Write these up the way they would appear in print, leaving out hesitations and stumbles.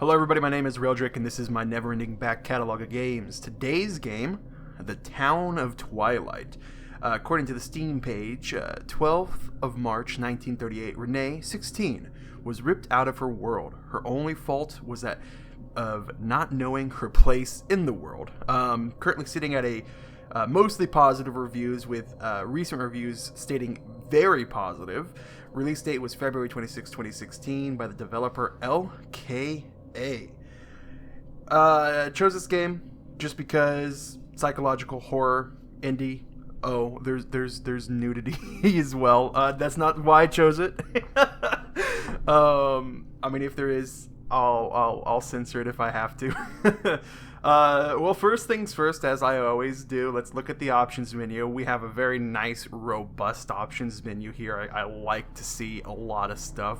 Hello everybody, my name is Raildrick and this is my never-ending back catalog of games. Today's game, The Town of Twilight. According to the Steam page, 12th of March 1938, Renee, 16, was ripped out of her world. Her only fault was that of not knowing her place in the world. Currently sitting at a mostly positive reviews with recent reviews stating very positive. Release date was February 26, 2016 by the developer LKA. Chose this game just because psychological horror, indie. Oh, there's nudity as well. That's not why I chose it. I mean, if there is, I'll censor it if I have to. Well, first things first, as I always do, let's look at the options menu. We have a very nice, robust options menu here. I like to see a lot of stuff,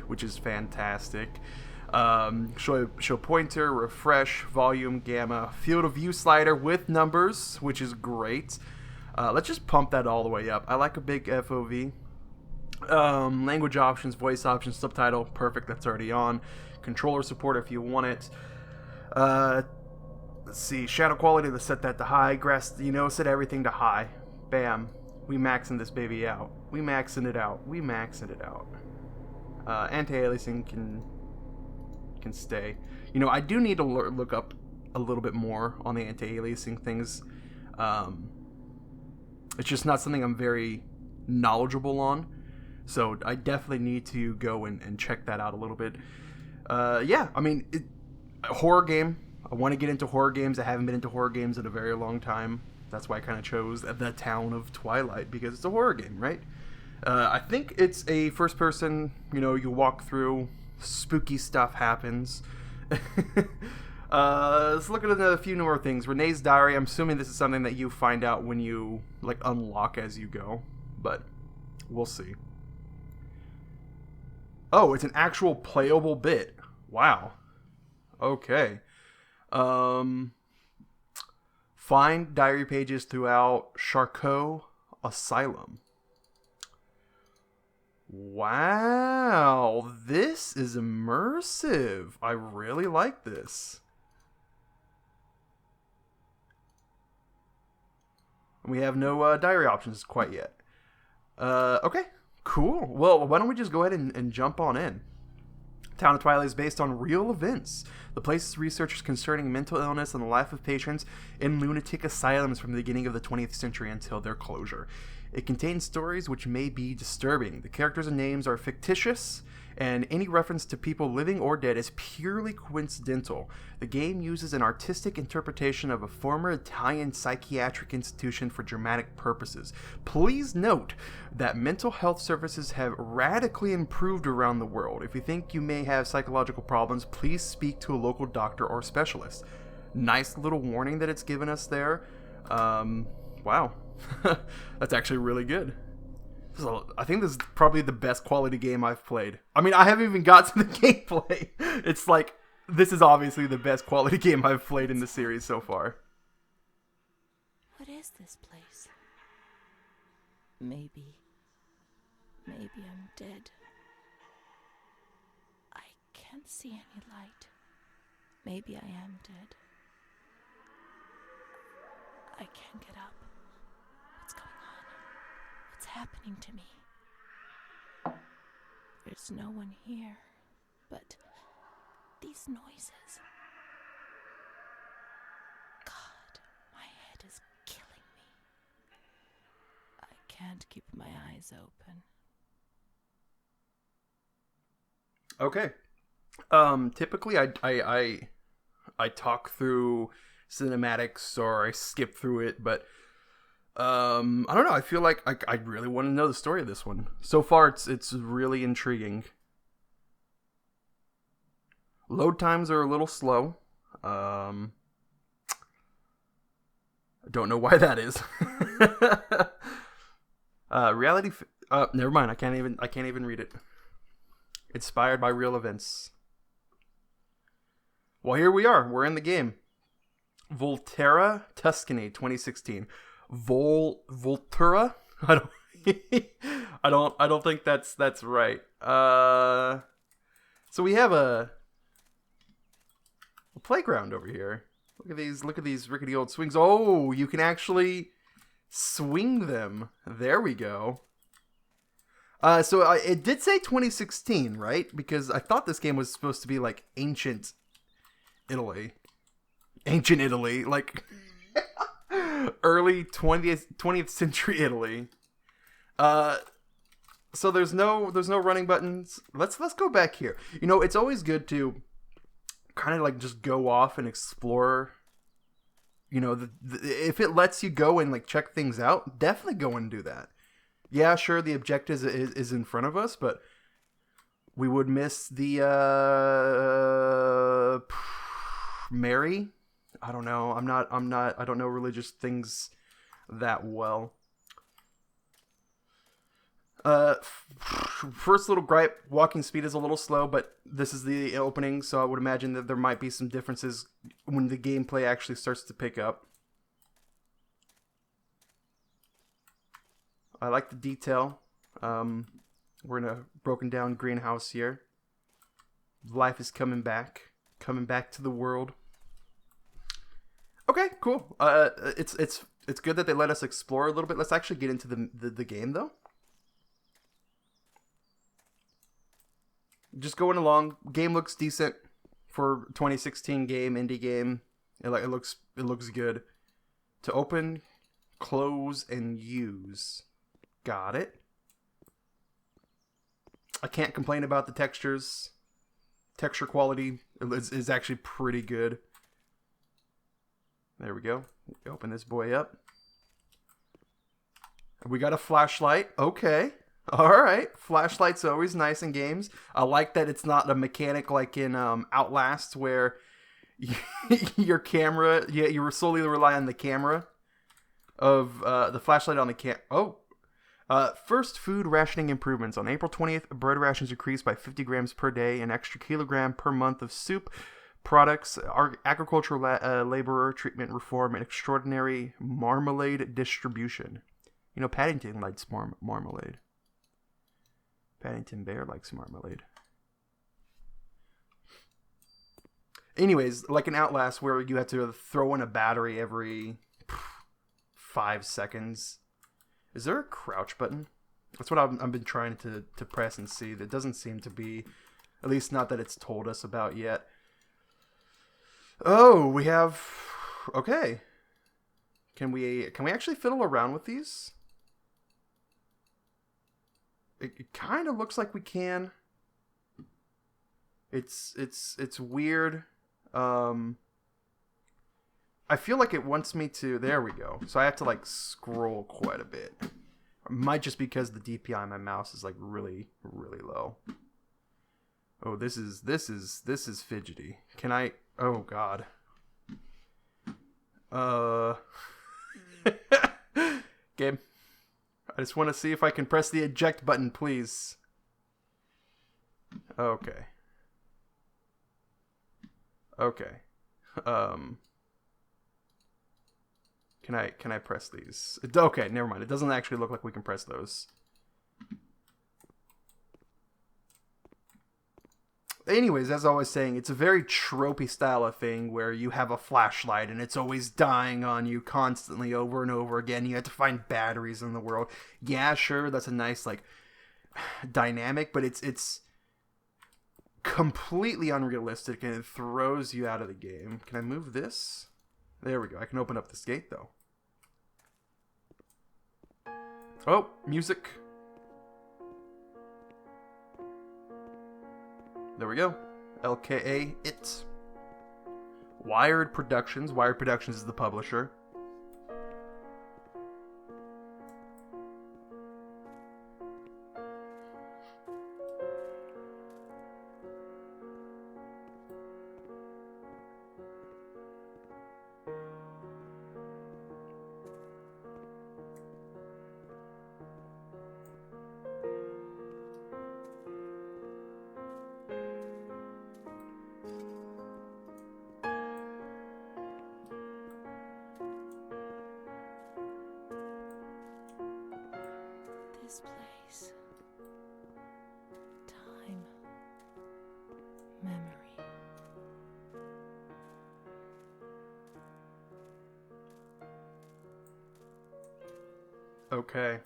which is fantastic. Show pointer, refresh, volume, gamma, field of view slider with numbers, which is great. Let's just pump that all the way up. I like a big FOV. Language options, voice options, subtitle, perfect, that's already on. Controller support if you want it. Let's see, shadow quality, let's set that to high. Set everything to high. Bam. We maxing this baby out. We maxing it out. Anti-aliasing can stay. I do need to look up a little bit more on the anti-aliasing things. It's just not something I'm very knowledgeable on, so I definitely need to go and check that out a little bit. A horror game. I want to get into horror games. I haven't been into horror games in a very long time. That's why I kind of chose The Town of Twilight, because it's a horror game, right? I think it's a first person, you walk through, spooky stuff happens. Let's look at a few more things. Renee's diary. I'm assuming this is something that you find out when you unlock as you go, but we'll see. Oh, it's an actual playable bit. Wow. Okay. Find diary pages throughout Charcot Asylum. Wow, this is immersive. I really like this. We have no diary options quite yet. Okay, cool. Well, why don't we just go ahead and jump on in. Town of Twilight is based on real events. The place's research concerning mental illness and the life of patients in lunatic asylums from the beginning of the 20th century until their closure. It contains stories which may be disturbing. The characters and names are fictitious, and any reference to people living or dead is purely coincidental. The game uses an artistic interpretation of a former Italian psychiatric institution for dramatic purposes. Please note that mental health services have radically improved around the world. If you think you may have psychological problems, please speak to a local doctor or specialist. Nice little warning that it's given us there. Wow. That's actually really good. I think this is probably the best quality game I've played. I mean, I haven't even got to the gameplay. It's like, this is obviously the best quality game I've played in the series so far. What is this place? Maybe I'm dead. I can't see any light. Maybe I am dead. I can't get up. What's going on? What's happening to me? There's no one here, but these noises. God, my head is killing me. I can't keep my eyes open. Okay. Typically I talk through cinematics or I skip through it, but I don't know. I feel like I really want to know the story of this one. So far, it's really intriguing. Load times are a little slow. I don't know why that is. Reality. Never mind. I can't even read it. Inspired by real events. Well, here we are. We're in the game. Volterra, Tuscany, 2016. Volterra? I don't think that's right. So we have a playground over here. Look at these rickety old swings. Oh, you can actually swing them. There we go. So it did say 2016, right? Because I thought this game was supposed to be like ancient Italy. Ancient Italy, like early 20th century Italy. So there's no running buttons. Let's go back here. You know, it's always good to kind of like just go off and explore. You know, if it lets you go and like check things out, definitely go and do that. Yeah, sure, the objective is in front of us, but we would miss the Mary. I don't know. I don't know religious things that well. First little gripe, walking speed is a little slow, but this is the opening, so I would imagine that there might be some differences when the gameplay actually starts to pick up. I like the detail. We're in a broken down greenhouse here. Life is coming back to the world. Okay, cool. It's good that they let us explore a little bit. Let's actually get into the game though. Just going along. Game looks decent for 2016 game, indie game. It looks good. To open, close, and use. Got it. I can't complain about the textures. Texture quality is actually pretty good. There we go. Open this boy up. We got a flashlight. Okay. Alright. Flashlight's always nice in games. I like that it's not a mechanic like in Outlast where your camera, you solely rely on the camera of the flashlight on the first food rationing improvements. On April 20th, bread rations increased by 50 grams per day, an extra kilogram per month of soup products, agricultural laborer treatment reform, and extraordinary marmalade distribution. You know, Paddington likes marmalade. Paddington Bear likes marmalade. Anyways, like in Outlast where you have to throw in a battery every 5 seconds. Is there a crouch button? That's what I've been trying to press and see. That doesn't seem to be, at least not that it's told us about yet. Oh, we have, okay. Can we actually fiddle around with these? It kind of looks like we can. It's weird. I feel like it wants me to. There we go. So I have to like scroll quite a bit. It might just because the DPI on my mouse is like really low. Oh, this is fidgety. Can I? Oh God. Game. I just want to see if I can press the eject button, please. Okay. Okay. Can I press these? Okay, never mind. It doesn't actually look like we can press those. Anyways, as I was saying, it's a very tropey style of thing where you have a flashlight and it's always dying on you constantly over and over again. You have to find batteries in the world. Yeah, sure, that's a nice like dynamic, but it's completely unrealistic and it throws you out of the game. Can I move this? There we go. I can open up this gate though. Oh, music. There we go. LKA It. Wired Productions. Wired Productions is the publisher. This place. Time. Memory. Okay.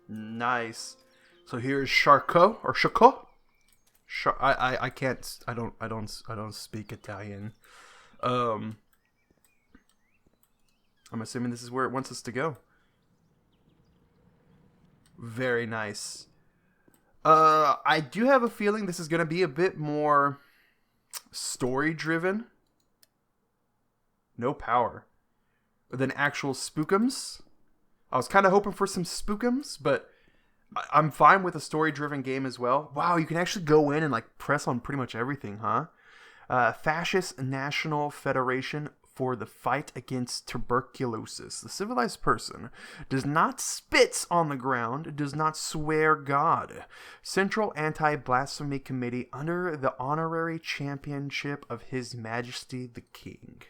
Nice. So here's Charcot or Charcot. I can't. I don't speak Italian. I'm assuming this is where it wants us to go. Very nice. I do have a feeling this is gonna be a bit more story driven. No power. Than actual spookums. I was kind of hoping for some spookums, but I'm fine with a story-driven game as well. Wow, you can actually go in and like press on pretty much everything, huh? Fascist National Federation for the fight against tuberculosis. The civilized person does not spit on the ground, does not swear God. Central Anti-Blasphemy Committee under the honorary championship of His Majesty the King.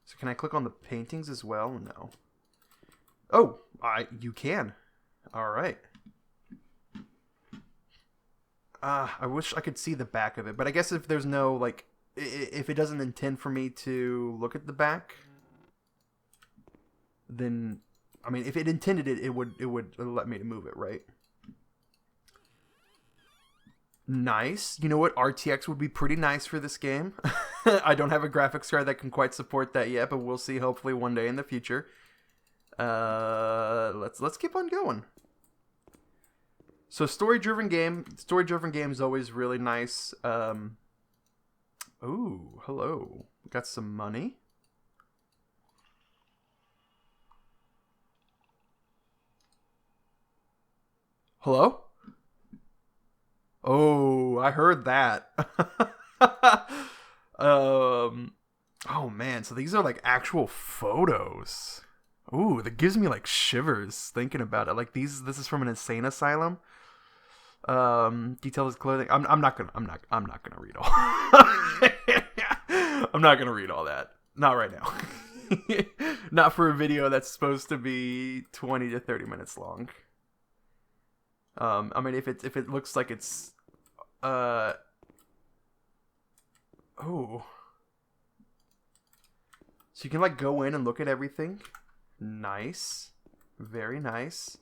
So can I click on the paintings as well? No. Oh, you can. All right. I wish I could see the back of it, but I guess if there's no, like, if it doesn't intend for me to look at the back, then, I mean, if it intended it, it would let me move it, right? Nice. You know what? RTX would be pretty nice for this game. I don't have a graphics card that can quite support that yet, but we'll see hopefully one day in the future. Let's keep on going. So story-driven game is always really nice. Ooh, hello. We got some money. Hello? Oh, I heard that. Oh man, so these are like actual photos. Ooh, that gives me like shivers thinking about it. Like this is from an insane asylum. Detail his clothing. I'm not gonna read all. I'm not gonna read all that. Not right now. Not for a video that's supposed to be 20 to 30 minutes long. I mean, if it looks like it's, oh, so you can like go in and look at everything. Nice, very nice.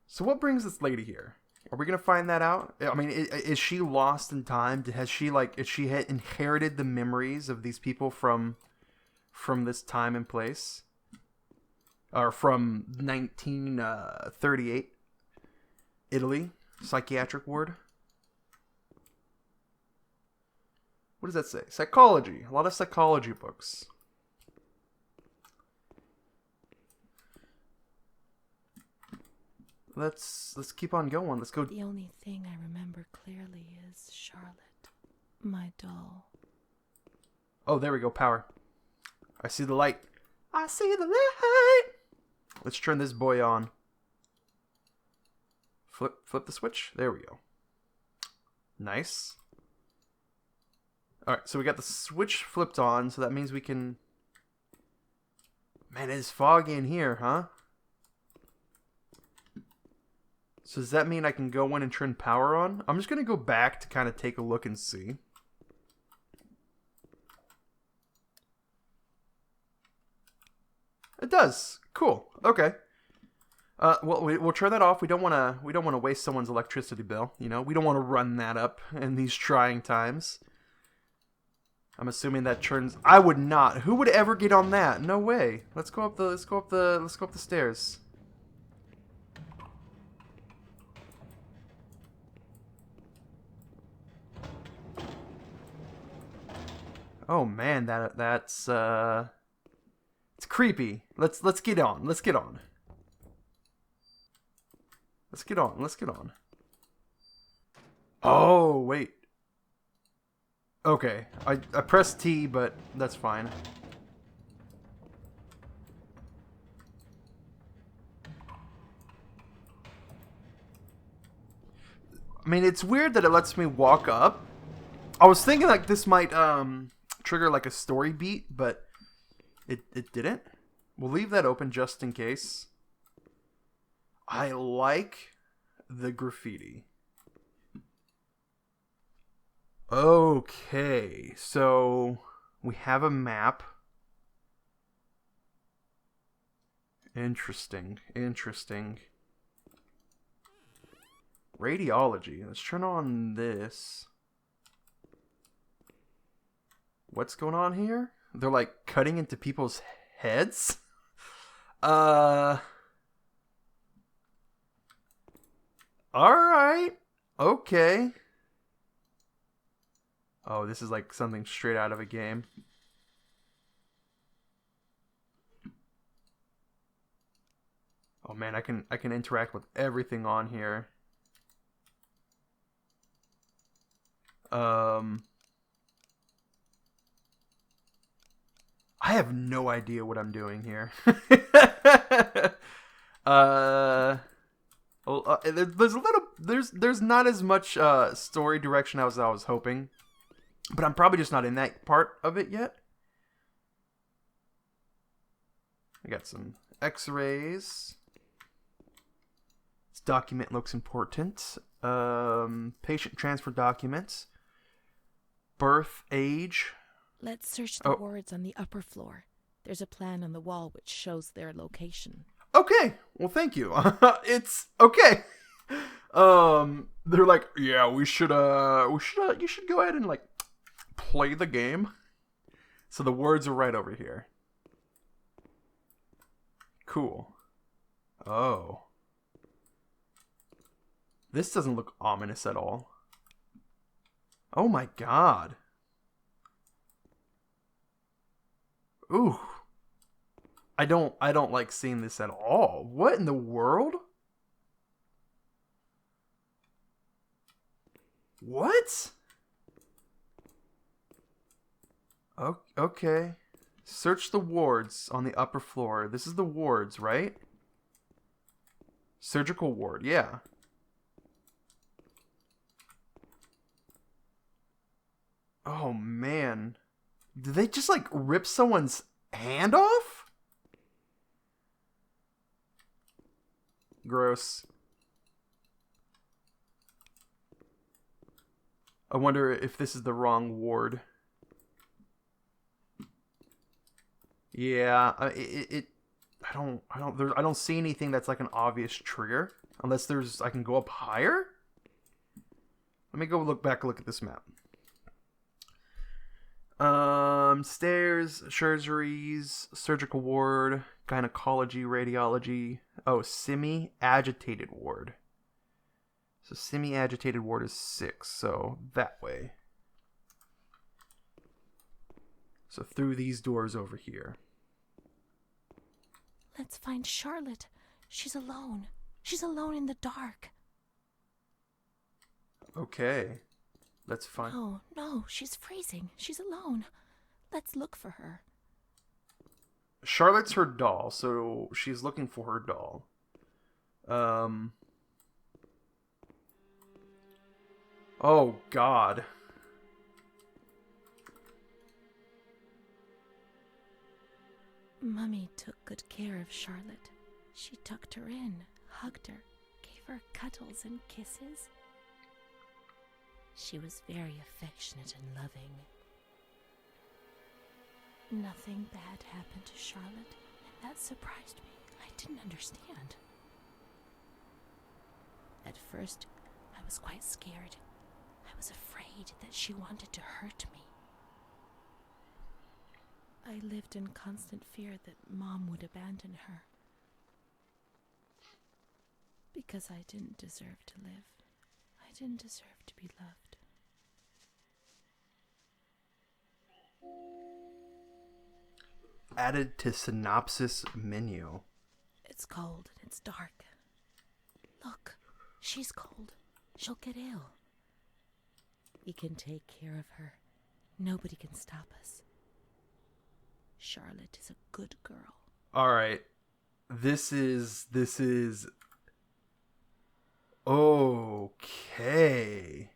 So what brings this lady here? Are we gonna find that out? I mean, is she lost in time? Has she inherited the memories of these people from this time and place? Or from 1938, Italy, psychiatric ward. What does that say? Psychology. A lot of psychology books. Let's keep on going. Let's go. The only thing I remember clearly is Charlotte, my doll. Oh, there we go. Power. I see the light. I see the light. Let's turn this boy on. Flip the switch. There we go. Nice. Alright, so we got the switch flipped on, so that means we can... Man, it is foggy in here, huh? So does that mean I can go in and turn power on? I'm just going to go back to kind of take a look and see. It does. Cool. Okay. Well, we'll turn that off. We don't want to waste someone's electricity bill. You know, we don't want to run that up in these trying times. I'm assuming that turns. I would not. Who would ever get on that? No way. Let's go up the stairs. Oh man, that's it's creepy. Let's get on. Let's get on. Let's get on. Let's get on. Oh, wait. Okay. I pressed T, but that's fine. I mean, it's weird that it lets me walk up. I was thinking like this might trigger like a story beat, but it didn't. We'll leave that open just in case. I like the graffiti. Okay, so we have a map. Interesting. Interesting. Radiology. Let's turn on this. What's going on here? They're like cutting into people's heads? Alright. Okay. Oh, this is like something straight out of a game. Oh man, I can interact with everything on here. I have no idea what I'm doing here. There's not as much story direction as I was hoping, but I'm probably just not in that part of it yet. I got some X-rays. This document looks important. Patient transfer documents. Birth, age. Let's search the wards on the upper floor. There's a plan on the wall which shows their location. Okay. Well, thank you. It's okay. They're like, yeah, you should go ahead and like play the game. So the words are right over here. Cool. Oh. This doesn't look ominous at all. Oh my god. Ooh. I don't like seeing this at all. What in the world? What? Okay. Search the wards on the upper floor. This is the wards, right? Surgical ward, yeah. Oh, man. Did they just, like, rip someone's hand off? Gross. I wonder if this is the wrong ward. Yeah, I don't see anything that's like an obvious trigger, unless I can go up higher. Let me go look at this map. Stairs, surgeries, surgical ward, gynecology, radiology. Oh, semi-agitated ward. So semi-agitated ward is 6, so that way. So through these doors over here. Let's find Charlotte. She's alone. She's alone in the dark. Okay. Let's find... No, she's freezing. She's alone. Let's look for her. Charlotte's her doll, so she's looking for her doll. Oh, God. Mummy took good care of Charlotte. She tucked her in, hugged her, gave her cuddles and kisses. She was very affectionate and loving. Nothing bad happened to Charlotte, and that surprised me. I didn't understand. At first, I was quite scared. I was afraid that she wanted to hurt me. I lived in constant fear that Mom would abandon her. Because I didn't deserve to live. I didn't deserve to be loved. Added to synopsis menu. It's cold and it's dark. Look, she's cold. She'll get ill. We can take care of her. Nobody can stop us. Charlotte is a good girl. All right. This is okay.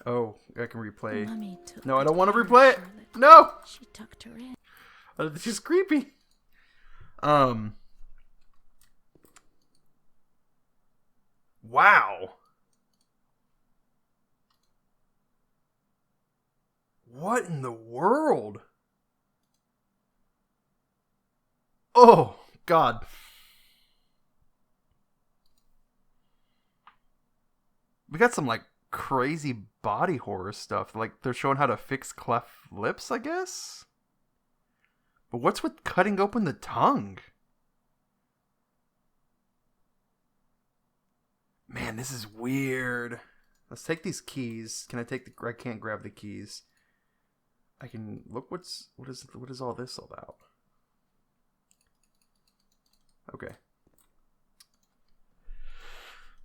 Oh, I can replay. Mommy took No, I don't want to good replay it. care of Charlotte. No. She tucked her in. This is creepy. Wow. What in the world? Oh, God. We got some, like, crazy body horror stuff. Like, they're showing how to fix cleft lips, I guess? But what's with cutting open the tongue? Man, this is weird. Let's take these keys. Can I take the... I can't grab the keys. I can... Look, what is all this about? Okay.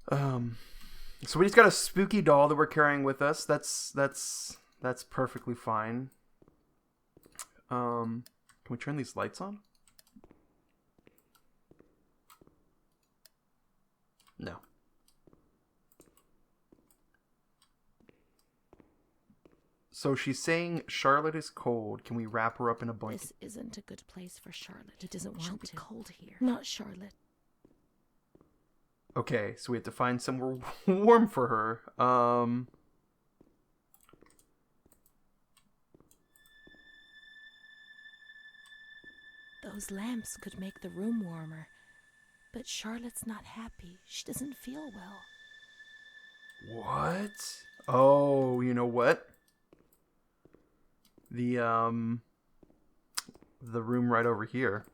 So we just got a spooky doll that we're carrying with us. That's perfectly fine. Can we turn these lights on? No. So she's saying Charlotte is cold. Can we wrap her up in a blanket? This isn't a good place for Charlotte. He doesn't want to. She'll be cold here. Not Charlotte. Okay, so we have to find somewhere warm for her. Those lamps could make the room warmer. But Charlotte's not happy. She doesn't feel well. What? Oh, you know what? The room right over here.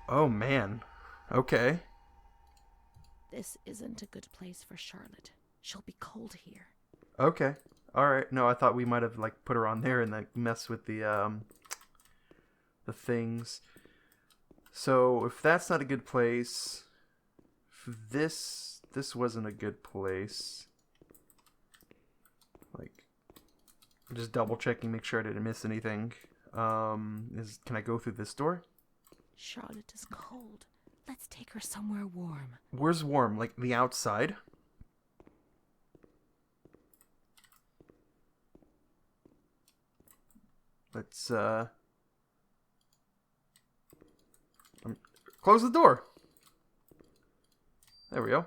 Oh, man. Okay. This isn't a good place for Charlotte. She'll be cold here. Okay. All right. No, I thought we might have like put her on there and like mess with the things. So if that's not a good place, if this wasn't a good place. Like, just double checking, make sure I didn't miss anything. Can I go through this door? Charlotte is cold. Let's take her somewhere warm. Where's warm? Like the outside? Let's close the door. There we go.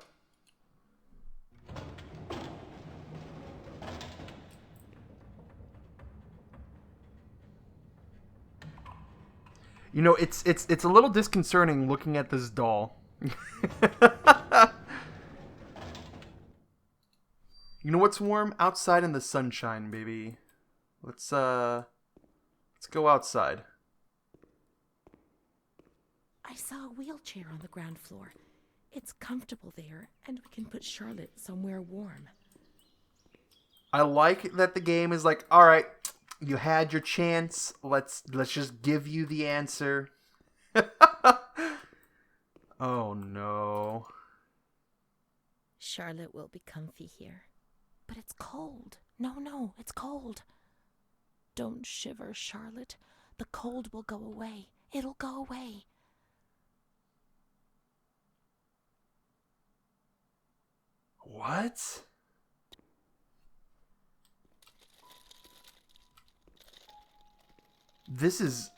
You know, it's a little disconcerting looking at this doll. You know what's warm? Outside in the sunshine, baby. Let's go outside. I saw a wheelchair on the ground floor. It's comfortable there, and we can put Charlotte somewhere warm. I like that the game is like, all right, you had your chance. Let's just give you the answer. Oh no. Charlotte will be comfy here. But it's cold. No, it's cold. Don't shiver, Charlotte. The cold will go away. It'll go away. What? This is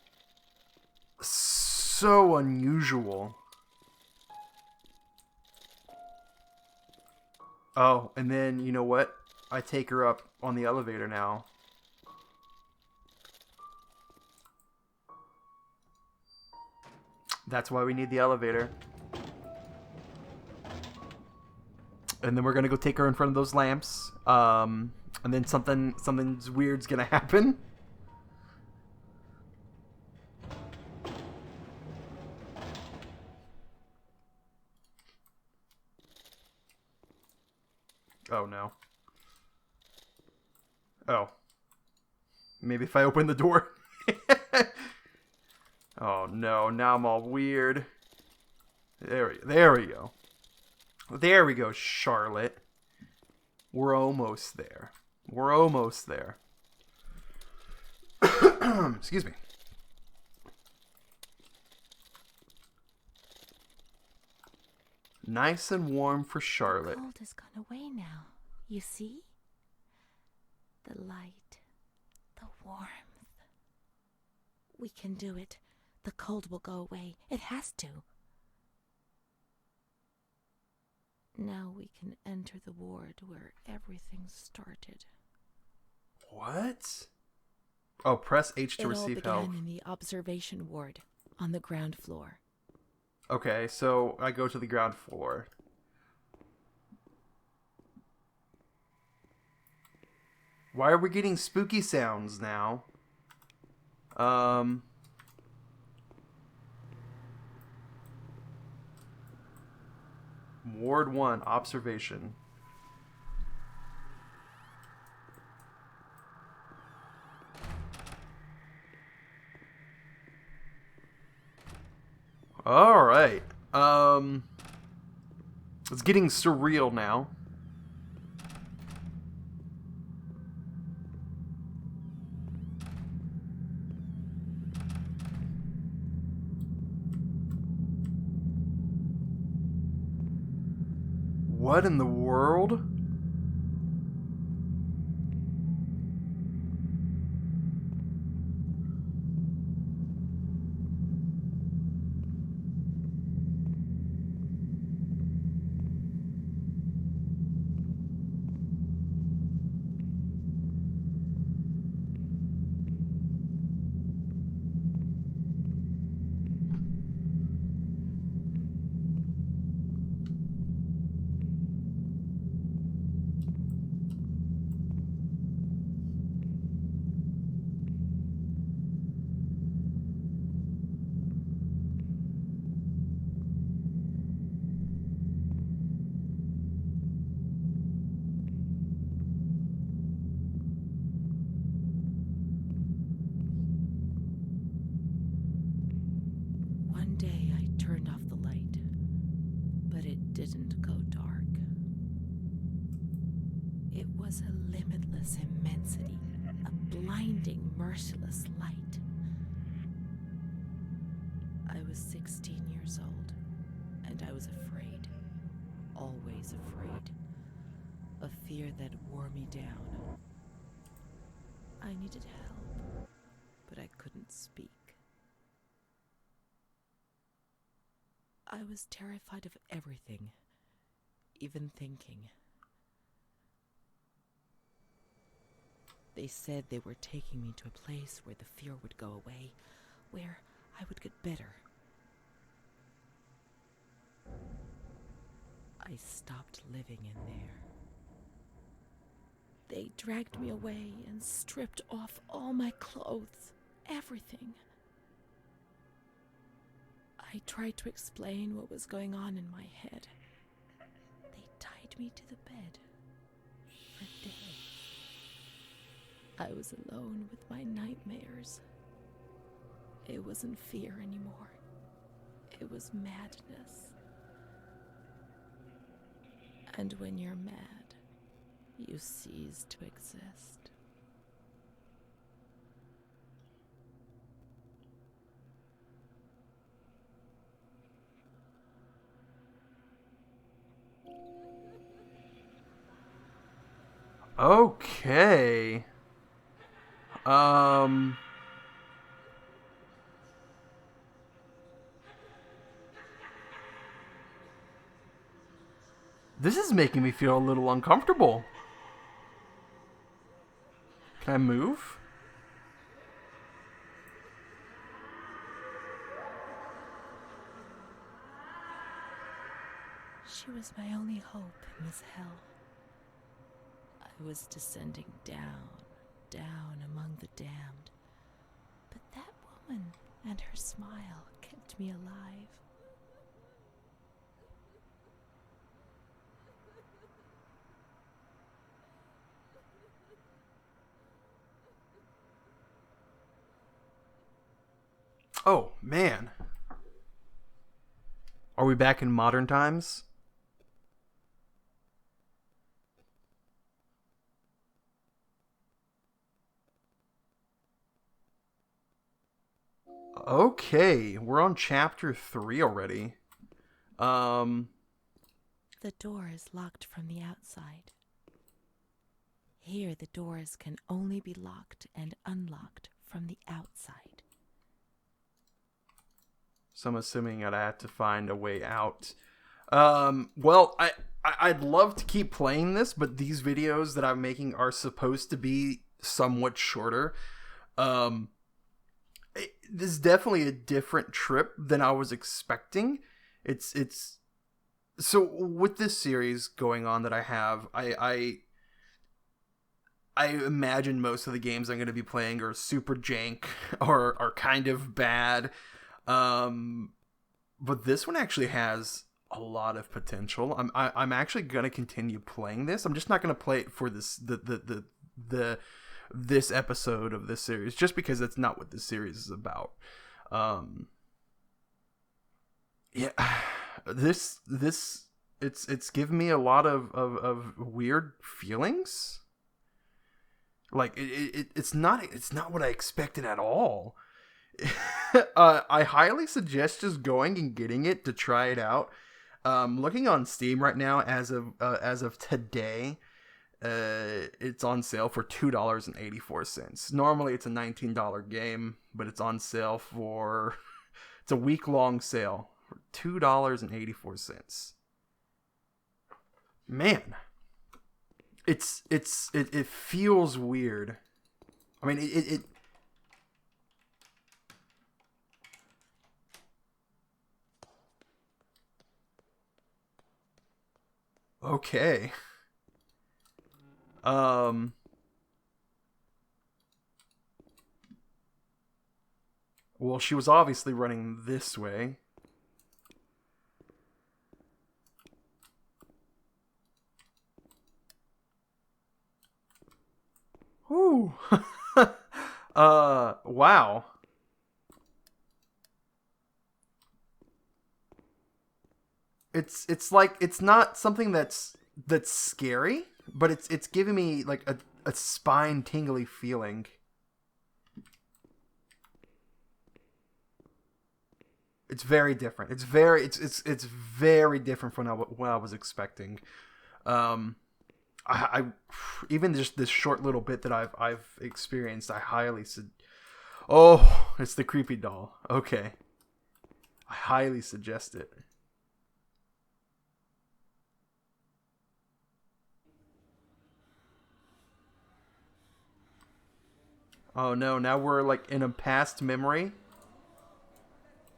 so unusual. Oh, and then, you know what? I take her up on the elevator now. That's why we need the elevator. And then we're gonna go take her in front of those lamps. And then something weird's gonna happen. Oh no. Oh. Maybe if I open the door. Oh no, now I'm all weird. There we go. There we go, Charlotte. We're almost there. We're almost there. Excuse me. Nice and warm for Charlotte. The cold has gone away now. You see? The light. The warmth. We can do it. The cold will go away. It has to. Now we can enter the ward where everything started. What? Oh, press H to It all receive began help. in the observation ward on the ground floor. Okay, so I go to the ground floor. Why are we getting spooky sounds now? Ward 1, observation. Alright. It's getting surreal now. What in the world? One day I turned off the light, but it didn't go dark. It was a limitless immensity, a blinding, merciless light. I was 16 years old, and I was afraid, always afraid, a fear that wore me down. I needed help, but I couldn't speak. I was terrified of everything, even thinking. They said they were taking me to a place where the fear would go away, where I would get better. I stopped living in there. They dragged me away and stripped off all my clothes, everything. I tried to explain what was going on in my head. They tied me to the bed for days. I was alone with my nightmares. It wasn't fear anymore. It was madness. And when you're mad, you cease to exist. Okay. This is making me feel a little uncomfortable. Can I move? She was my only hope in this hell. I was descending down, down among the damned. But that woman and her smile kept me alive. Oh, man. Are we back in modern times? Okay, we're on chapter 3 already. The door is locked from the outside. Here, the doors can only be locked and unlocked from the outside. So I'm assuming I'd have to find a way out. Well, I'd love to keep playing this, but these videos that I'm making are supposed to be somewhat shorter. This is definitely a different trip than I was expecting. It's so with this series going on that I have, I imagine most of the games I'm going to be playing are super jank or are kind of bad. But this one actually has a lot of potential. I'm actually going to continue playing this. I'm just not going to play it for this episode of this series, just because that's not what this series is about. Yeah, this it's given me a lot of weird feelings. Like it's not what I expected at all. I highly suggest just going and getting it to try it out. Looking on Steam right now as of today, it's on sale for $2.84. Normally it's a $19 game, but it's on sale for it's a week-long sale for $2.84. Man, it feels weird. I mean, it okay. Well, she was obviously running this way. Ooh. Wow. It's like it's not something that's scary, but it's giving me like a spine tingly feeling. It's very different. It's very different from what I was expecting. Um, I even just this short little bit that I've experienced, I highly oh, it's the creepy doll. Okay, I highly suggest it. Oh no, now we're like in a past memory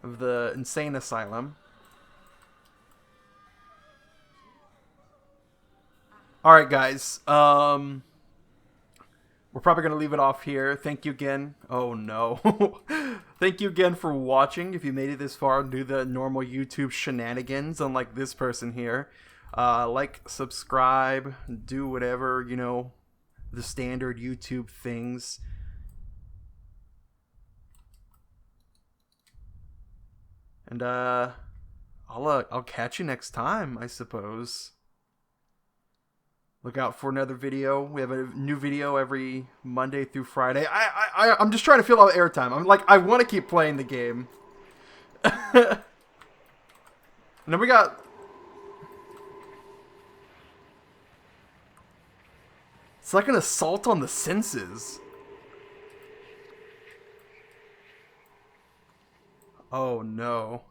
of the insane asylum. All right, guys. We're probably going to leave it off here. Thank you again. Oh, no. Thank you again for watching. If you made it this far, do the normal YouTube shenanigans, unlike this person here. Like, subscribe, do whatever, the standard YouTube things. And, I'll catch you next time, I suppose. Look out for another video. We have a new video every Monday through Friday. I'm just trying to fill out airtime. I'm like, I want to keep playing the game. And then we got... It's like an assault on the senses. Oh no.